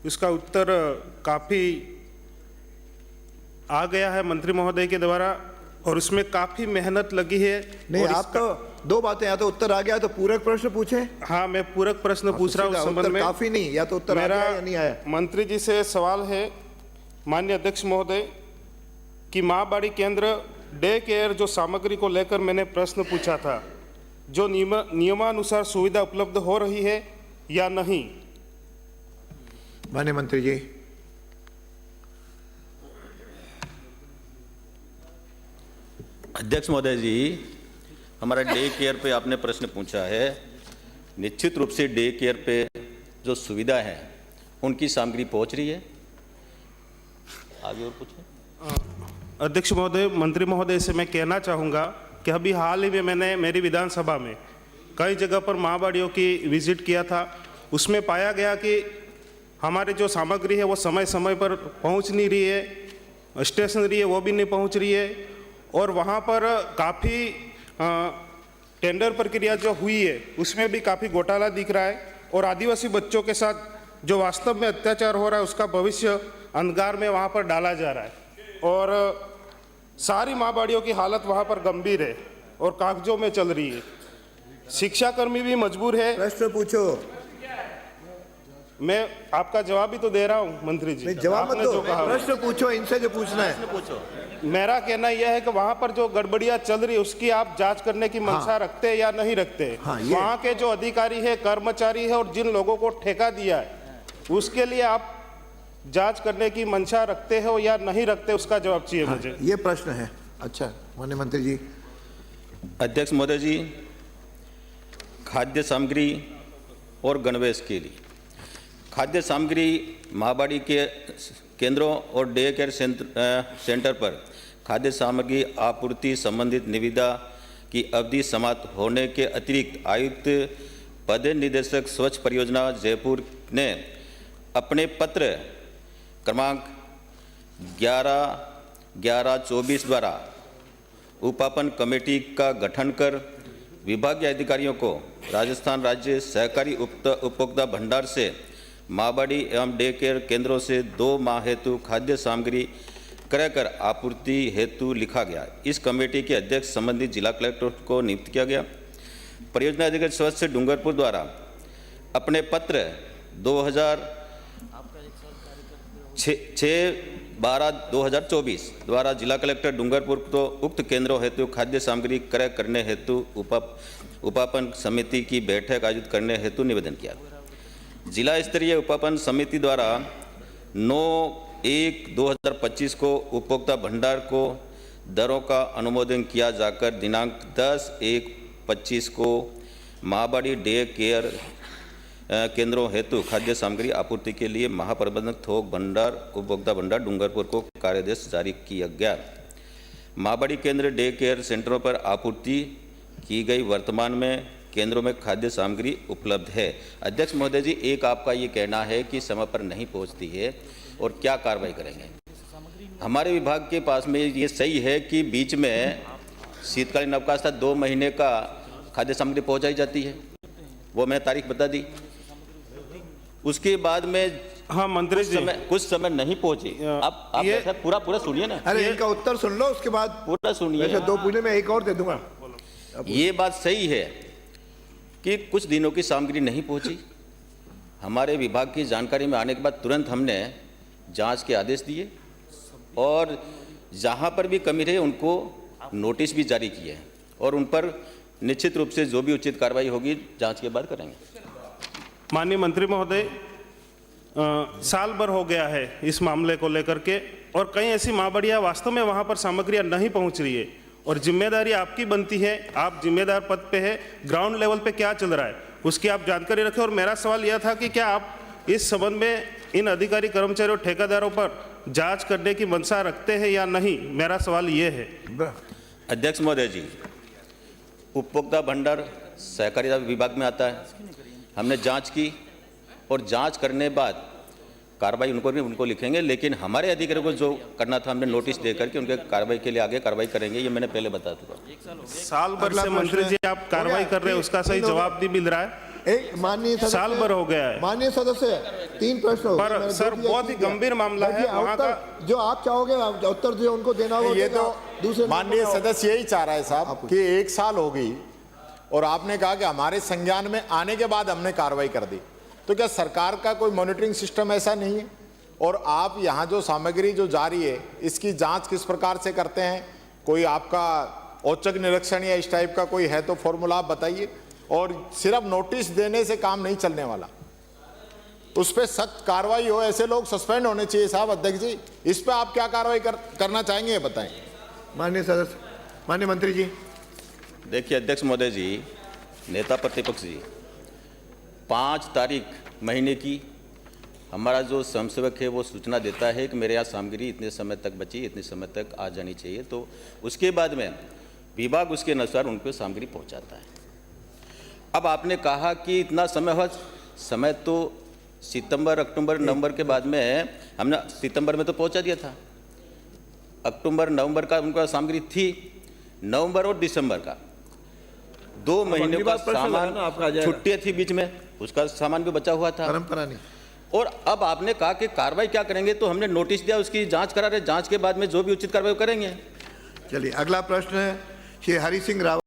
उसका उत्तर काफ़ी आ गया है मंत्री महोदय के द्वारा और उसमें काफ़ी मेहनत लगी है। नहीं, आप तो दो बातें, या तो उत्तर आ गया तो पूरक प्रश्न पूछे। हाँ, मैं पूरक प्रश्न पूछ रहा हूँ उस संबंध में। काफी नहीं, या तो उत्तर आ गया या नहीं आया। मंत्री जी से सवाल है माननीय अध्यक्ष महोदय कि माँ बाड़ी केंद्र डे केयर जो सामग्री को लेकर मैंने प्रश्न पूछा था, जो नियमानुसार सुविधा उपलब्ध हो रही है या नहीं। माननीय मंत्री जी। अध्यक्ष महोदय जी, हमारा डे केयर पे आपने प्रश्न पूछा है। निश्चित रूप से डे केयर पे जो सुविधा है उनकी सामग्री पहुंच रही है। आगे और पूछें। अध्यक्ष महोदय, मंत्री महोदय से मैं कहना चाहूँगा कि अभी हाल ही में मैंने मेरी विधानसभा में कई जगह पर माँ बाड़ियों की विजिट किया था। उसमें पाया गया कि हमारी जो सामग्री है वो समय समय पर पहुँच नहीं रही है, स्टेशनरी है वो भी नहीं पहुँच रही है और वहाँ पर काफ़ी टेंडर प्रक्रिया जो हुई है उसमें भी काफ़ी घोटाला दिख रहा है और आदिवासी बच्चों के साथ जो वास्तव में अत्याचार हो रहा है उसका भविष्य अंधकार में वहाँ पर डाला जा रहा है और सारी माँ बाड़ियों की हालत वहाँ पर गंभीर है और कागजों में चल रही है। शिक्षाकर्मी भी मजबूर है। प्रश्न पूछो। मैं आपका जवाब भी तो दे रहा हूँ मंत्री जी। जवाब मत दो, प्रश्न पूछो, इनसे जो पूछना है पूछो। मेरा कहना यह है कि वहां पर जो गड़बड़ियां चल रही है उसकी आप जांच करने की मंशा रखते हैं या नहीं रखते। वहां के जो अधिकारी है, कर्मचारी है और जिन लोगों को ठेका दिया है उसके लिए आप जांच करने की मंशा रखते हो या नहीं रखते, उसका जवाब चाहिए मुझे। ये प्रश्न है। अच्छा माननीय मंत्री जी। अध्यक्ष महोदय जी, खाद्य सामग्री और गणवेश के लिए खाद्य सामग्री माँ बाड़ी के केंद्रों और डे केयर सेंटर पर खाद्य सामग्री आपूर्ति संबंधित निविदा की अवधि समाप्त होने के अतिरिक्त आयुक्त पद निदेशक स्वच्छ परियोजना जयपुर ने अपने पत्र क्रमांक 11/11/24 द्वारा उपापन कमेटी का गठन कर विभागीय अधिकारियों को राजस्थान राज्य सहकारी उपभोक्ता भंडार से माँ बाड़ी एवं डे केयर केंद्रों से 2 माह हेतु खाद्य सामग्री क्रय कर आपूर्ति हेतु लिखा गया। इस कमेटी के अध्यक्ष संबंधित जिला कलेक्टर को नियुक्त किया गया। परियोजना अधिकारी स्वच्छ डूंगरपुर द्वारा अपने पत्र 6/12/2024 द्वारा जिला कलेक्टर डूंगरपुर को उक्त केंद्रों हेतु खाद्य सामग्री क्रय करने हेतु उपापन समिति की बैठक आयोजित करने हेतु निवेदन किया। जिला स्तरीय उपापन समिति द्वारा 9/1/2025 को उपभोक्ता भंडार को दरों का अनुमोदन किया जाकर दिनांक 10/1/25 को माँ बाड़ी डे केयर केंद्रों हेतु खाद्य सामग्री आपूर्ति के लिए महाप्रबंधक थोक भंडार उपभोक्ता भंडार डूंगरपुर को कार्यादेश जारी किया गया। माँ बाड़ी केंद्र डे केयर सेंटरों पर आपूर्ति की गई वर्तमान में केंद्रों में खाद्य सामग्री उपलब्ध है। अध्यक्ष महोदय जी, एक आपका ये कहना है कि समय पर नहीं पहुंचती है और क्या कार्रवाई करेंगे? हमारे विभाग के पास में ये सही है कि बीच में शीतकालीन अवकाश था, 2 महीने का खाद्य सामग्री पहुंचाई जाती है, वो मैंने तारीख बता दी। उसके बाद में हाँ मंत्री जी, कुछ समय नहीं पहुंची। आप ये पूरा सुनिए ना। अरे इनका उत्तर सुन लो, उसके बाद पूरा सुनिए। 2 पूछने में एक और दे दूंगा। ये बात सही है कि कुछ दिनों की सामग्री नहीं पहुंची। हमारे विभाग की जानकारी में आने के बाद तुरंत हमने जांच के आदेश दिए और जहां पर भी कमी रही उनको नोटिस भी जारी किए और उन पर निश्चित रूप से जो भी उचित कार्रवाई होगी जांच के बाद करेंगे। माननीय मंत्री महोदय, साल भर हो गया है इस मामले को लेकर के और कई ऐसी माँ बाड़ियाँ वास्तव में वहाँ पर सामग्रियाँ नहीं पहुँच रही है और जिम्मेदारी आपकी बनती है, आप जिम्मेदार पद पे है, ग्राउंड लेवल पे क्या चल रहा है उसकी आप जानकारी रखें। और मेरा सवाल यह था कि क्या आप इस संबंध में इन अधिकारी कर्मचारियों ठेकेदारों पर जांच करने की मंशा रखते हैं या नहीं, मेरा सवाल ये है। अध्यक्ष महोदय जी, उपभोक्ता भंडार सहकारिता विभाग में आता है। हमने जांच की और जांच करने बाद कार्रवाई उनको लिखेंगे, लेकिन हमारे अधिकारियों को जो करना था हमने नोटिस दे करके उनके कार्रवाई के लिए आगे कार्रवाई करेंगे, ये मैंने पहले बता चुका। साल भर से मंत्री जी आप कार्रवाई कर रहे हैं, उसका सही जवाब नहीं मिल रहा है। एक माननीय सदस्य, साल भर हो गया है। माननीय सदस्य 3 प्रश्न हो गए। पर मैंने सर, 2 की बहुत ही एक किया। गंभीर मामला है, देखिए, वहाँ उत्तर का- जो आप चाहोगे उत्तर जो उनको देना होगा ये देना, तो दूसरे माननीय नंबर पे सदस्य यही चाह रहा है साहब कि 1 साल हो गई और आपने कहा कि हमारे संज्ञान में आने के बाद हमने कार्रवाई कर दी। तो क्या सरकार का कोई मॉनिटरिंग सिस्टम ऐसा नहीं है? और आप यहाँ जो सामग्री जो जारी है इसकी जांच किस प्रकार से करते हैं? कोई आपका औचक निरीक्षण या इस टाइप का कोई है तो फॉर्मूला आप बताइए। और सिर्फ नोटिस देने से काम नहीं चलने वाला, उस पर सख्त कार्रवाई हो। ऐसे लोग सस्पेंड होने चाहिए साहब। अध्यक्ष जी, इस पर आप क्या कार्रवाई करना चाहेंगे ये बताएं। माननीय सदस्य, माननीय मंत्री जी। देखिए अध्यक्ष महोदय जी, नेता प्रतिपक्ष जी, 5 तारीख महीने की हमारा जो स्वयंसेवक है वो सूचना देता है कि मेरे यहाँ सामग्री इतने समय तक बची, इतने समय तक आ जानी चाहिए। तो उसके बाद में विभाग उसके अनुसार उनको सामग्री पहुँचाता है। अब आपने कहा कि इतना समय हुआ, समय तो सितंबर, अक्टूबर, नवंबर के बाद में हमने सितंबर में तो पहुँचा दिया था। अक्टूबर, नवंबर का उनका सामग्री थी, नवंबर और दिसंबर का 2 महीने का सामान, छुट्टियाँ थी बीच में, उसका सामान भी बचा हुआ था। परंपरा नहीं। और अब आपने कहा कि कार्रवाई क्या करेंगे, तो हमने नोटिस दिया, उसकी जांच करा रहे, जांच के बाद में जो भी उचित कार्रवाई करेंगे। चलिए, अगला प्रश्न है श्री हरि सिंह रावत।